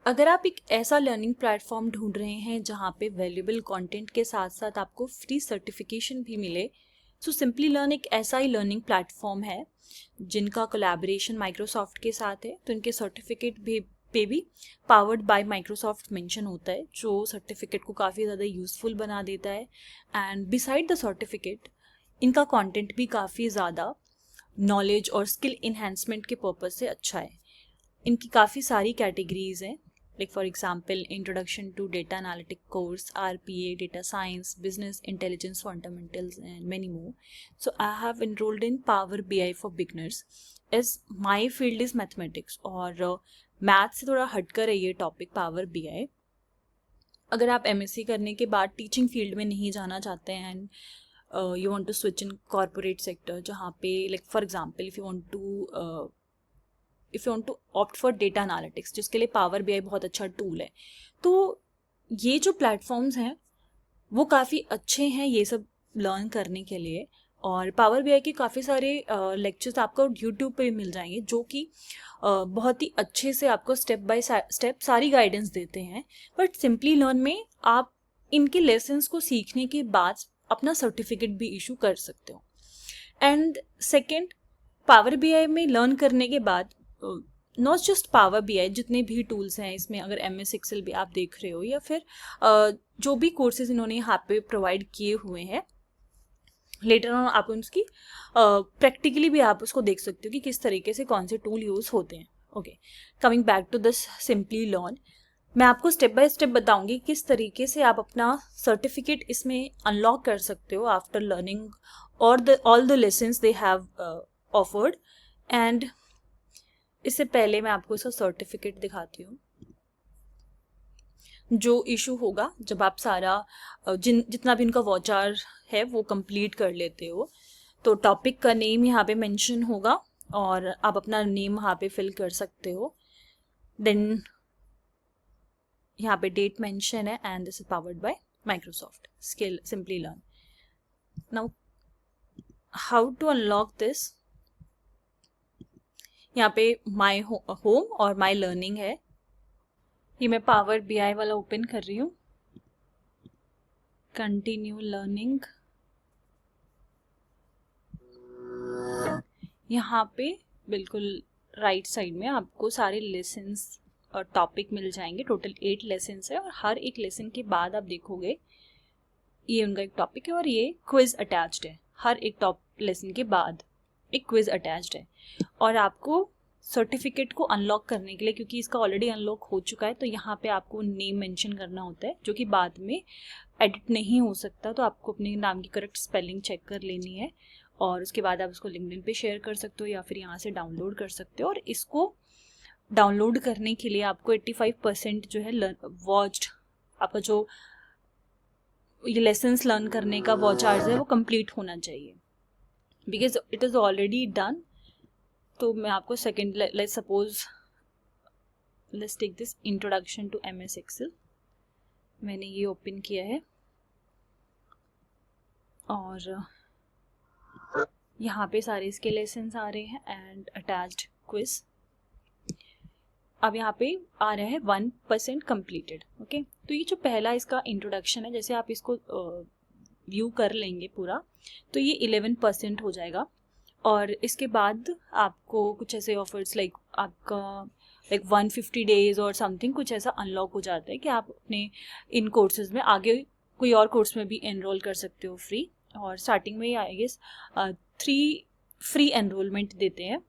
अगर आप एक ऐसा लर्निंग प्लेटफॉर्म ढूंढ रहे हैं जहाँ पे वैल्यूएबल कंटेंट के साथ साथ आपको फ्री सर्टिफिकेशन भी मिले, सो सिंपली लर्न एक ऐसा ही लर्निंग प्लेटफॉर्म है जिनका कोलैबोरेशन माइक्रोसॉफ्ट के साथ है। तो इनके सर्टिफिकेट भी पे भी पावर्ड बाय माइक्रोसॉफ्ट मेंशन होता है, जो सर्टिफिकेट को काफ़ी ज़्यादा यूज़फुल बना देता है। एंड बिसाइड द सर्टिफिकेट इनका कंटेंट भी काफ़ी ज़्यादा नॉलेज और स्किल इन्हेंसमेंट के पर्पज़ से अच्छा है। इनकी काफ़ी सारी कैटेगरीज हैं, like for example introduction to data analytic course, RPA, data science, business intelligence fundamentals and many more. So I have enrolled in Power BI for beginners as my field is mathematics और math से थोड़ा हटकर है ये topic power BI। अगर आप MSc करने के बाद टीचिंग फील्ड में नहीं जाना चाहते हैं and you want to switch in corporate sector, जहाँ पे like for example if you want to opt for data analytics, जिसके लिए पावर BI बहुत अच्छा टूल है, तो ये जो प्लेटफॉर्म्स हैं वो काफ़ी अच्छे हैं ये सब लर्न करने के लिए। और पावर BI के काफ़ी सारे लेक्चर्स आपको यूट्यूब पे मिल जाएंगे, जो कि बहुत ही अच्छे से आपको स्टेप बाय स्टेप सारी गाइडेंस देते हैं। बट सिंपली लर्न में आप इनके लेसन्स को सीखने के बाद अपना सर्टिफिकेट भी इशू कर सकते हो। एंड सेकेंड, पावर BI में लर्न करने के बाद नॉट जस्ट पावर BI, जितने भी टूल्स हैं इसमें, अगर MS Excel भी आप देख रहे हो या फिर जो भी कोर्सेज इन्होंने यहाँ पे प्रोवाइड किए हुए हैं, लेटर ऑन आप उसकी प्रैक्टिकली भी आप उसको देख सकते हो कि किस तरीके से कौन से टूल यूज़ होते हैं। Okay, coming back to this simply learn, मैं आपको स्टेप बाय स्टेप बताऊंगी किस तरीके से आप अपना सर्टिफिकेट इसमें अनलॉक कर सकते हो आफ्टर लर्निंग और all the lessons they have offered. And इससे पहले मैं आपको इसका सर्टिफिकेट दिखाती हूँ। जो इशू होगा जब आप सारा जितना भी उनका वॉचार है वो कंप्लीट कर लेते हो, तो टॉपिक का नेम यहाँ पे मेंशन होगा और आप अपना नेम यहाँ पे फिल कर सकते हो। देन यहाँ पे डेट मेंशन है and this is powered by Microsoft skill simply learn. Now how to unlock this, यहाँ पे माई होम और माई लर्निंग है। ये मैं पावर BI वाला ओपन कर रही हूँ, कंटिन्यू लर्निंग। यहाँ पे बिल्कुल राइट साइड में आपको सारे लेसन्स और टॉपिक मिल जाएंगे। टोटल 8 लेसन्स है और हर एक लेसन के बाद आप देखोगे ये उनका एक टॉपिक है और ये क्विज अटैच्ड है। हर एक लेसन के बाद एक क्विज अटैच्ड है। और आपको सर्टिफिकेट को अनलॉक करने के लिए, क्योंकि इसका ऑलरेडी अनलॉक हो चुका है, तो यहाँ पे आपको नेम मेंशन करना होता है, जो कि बाद में एडिट नहीं हो सकता। तो आपको अपने नाम की करेक्ट स्पेलिंग चेक कर लेनी है और उसके बाद आप उसको लिंक्डइन पे शेयर कर सकते हो या फिर यहाँ से डाउनलोड कर सकते हो। और इसको डाउनलोड करने के लिए आपको 85% जो है वॉच्ड, आपका जो ये लेसन्स लर्न करने का वॉच आवर्स है वो कंप्लीट होना चाहिए, because it is already done. तो मैं आपको second, let's suppose let's take this introduction to MS Excel। मैंने ये ओपन किया है और यहाँ पे सारे इसके लेसन्स आ रहे हैं एंड अटैच्ड क्विज। अब यहाँ पे आ रहा है 1% completed। ओके, तो ये जो पहला इसका इंट्रोडक्शन है, जैसे आप इसको व्यू कर लेंगे पूरा तो ये 11% हो जाएगा। और इसके बाद आपको कुछ ऐसे ऑफर्स लाइक आपका 150 डेज और समथिंग कुछ ऐसा अनलॉक हो जाता है कि आप अपने इन कोर्सेज में आगे कोई और कोर्स में भी एनरोल कर सकते हो फ्री। और स्टार्टिंग में ही आई गेस 3 फ्री एनरोलमेंट देते हैं।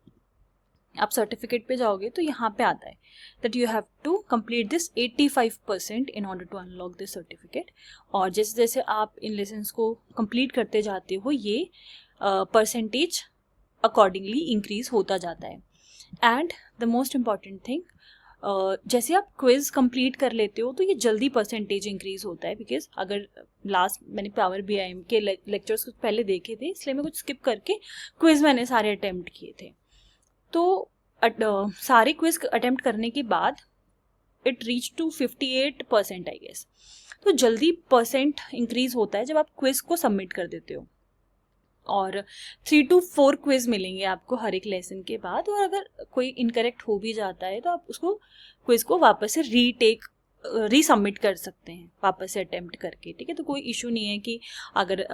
आप सर्टिफिकेट पे जाओगे तो यहाँ पे आता है that you have to complete this 85% in order to unlock this certificate. और जैसे जैसे आप इन लेसन्स को कंप्लीट करते जाते हो ये परसेंटेज अकॉर्डिंगली इंक्रीज होता जाता है। And the most important thing, जैसे आप क्विज कंप्लीट कर लेते हो तो ये जल्दी परसेंटेज इंक्रीज होता है। बिकॉज अगर लास्ट मैंने पावर BI के लेक्चर्स कुछ पहले देखे थे, इसलिए मैं कुछ स्किप करके क्विज मैंने सारे अटेम्प्ट किए थे। तो सारे क्विज अटेम्प्ट करने के बाद it reach to 58% I guess. तो जल्दी परसेंट इंक्रीज होता है जब आप क्विज को सबमिट कर देते हो। और 3 to 4 क्विज मिलेंगे आपको हर एक लेसन के बाद, और अगर कोई इनकरेक्ट हो भी जाता है तो आप उसको क्विज को वापस से रीसबमिट कर सकते हैं वापस से अटेम्प्ट करके, ठीक है। तो कोई इशू नहीं है कि अगर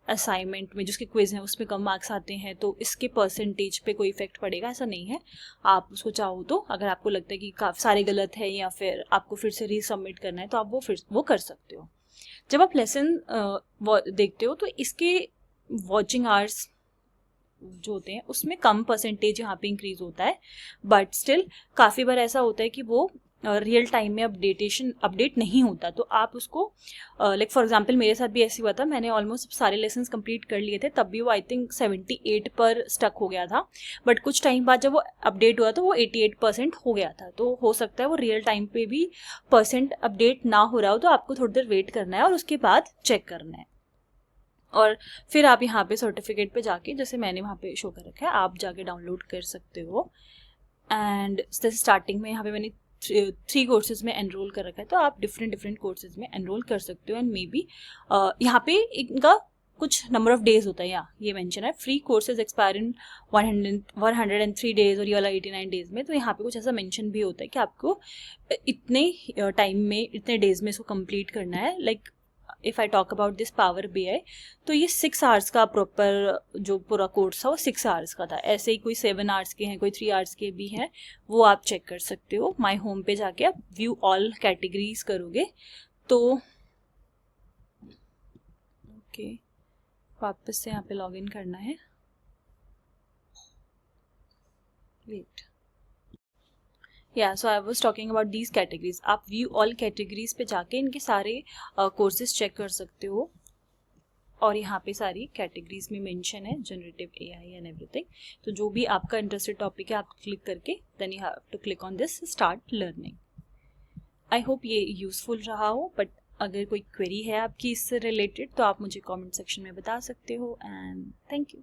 असाइनमेंट में जिसके क्विज हैं उसमें कम मार्क्स आते हैं तो इसके परसेंटेज पे कोई इफेक्ट पड़ेगा, ऐसा नहीं है। आप उसको चाहो तो अगर आपको लगता है कि काफ़ी सारे गलत है या फिर आपको फिर से रीसबमिट करना है तो आप वो कर सकते हो। जब आप लेसन देखते हो तो इसके वॉचिंग आवर्स जो होते हैं उसमें कम परसेंटेज यहाँ पे इंक्रीज होता है, बट स्टिल काफ़ी बार ऐसा होता है कि वो रियल टाइम में अपडेट नहीं होता। तो आप उसको लाइक फॉर एग्जांपल मेरे साथ भी ऐसे हुआ था, मैंने ऑलमोस्ट सारे लेसन्स कंप्लीट कर लिए थे, तब भी वो आई थिंक 78 पर स्टक हो गया था, बट कुछ टाइम बाद जब वो अपडेट हुआ तो वो 88% हो गया था। तो हो सकता है वो रियल टाइम पे भी परसेंट अपडेट ना हो रहा हो, तो आपको थोड़ी देर वेट करना है और उसके बाद चेक करना है। और फिर आप यहाँ पे सर्टिफिकेट पे जाके, जैसे मैंने वहाँ पे शो कर रखा है, आप जाके डाउनलोड कर सकते हो। एंड स्टार्टिंग में यहाँ पे मैंने 3 कोर्सेज में एनरोल कर रखा है, तो आप डिफरेंट कोर्सेज में एनरोल कर सकते हो। एंड मे बी यहाँ पे इनका कुछ नंबर ऑफ डेज होता है, यहाँ ये मेंशन है फ्री कोर्सेज एक्सपायर इन 103 डेज और ये वाला 89 डेज में। तो यहाँ पे कुछ ऐसा मेंशन भी होता है कि आपको इतने टाइम में, इतने डेज में इसको कंप्लीट करना है। Like if I talk about this power BI, तो ये 6 आवर्स का प्रॉपर जो पूरा कोर्स था वो 6 आवर्स का था। ऐसे ही कोई 7 आवर्स के हैं, कोई 3 आवर्स के भी हैं, वो आप चेक कर सकते हो। माय होम पे जाके आप व्यू ऑल कैटेगरीज करोगे तो ओके, वापस से यहाँ पे लॉग इन करना है। वेट, या so I was talking about these categories. आप व्यू ऑल कैटेगरीज पे जाके इनके सारे कोर्सेज चेक कर सकते हो, और यहाँ पे सारी कैटेगरीज में मेंशन है जनरेटिव AI एंड एवरीथिंग। तो जो भी आपका इंटरेस्टेड टॉपिक है आप क्लिक करके then you have to click on this start learning. I hope ये यूजफुल रहा हो, बट अगर कोई क्वेरी है आपकी इससे रिलेटेड तो आप मुझे कमेंट सेक्शन में बता सकते हो। And thank you.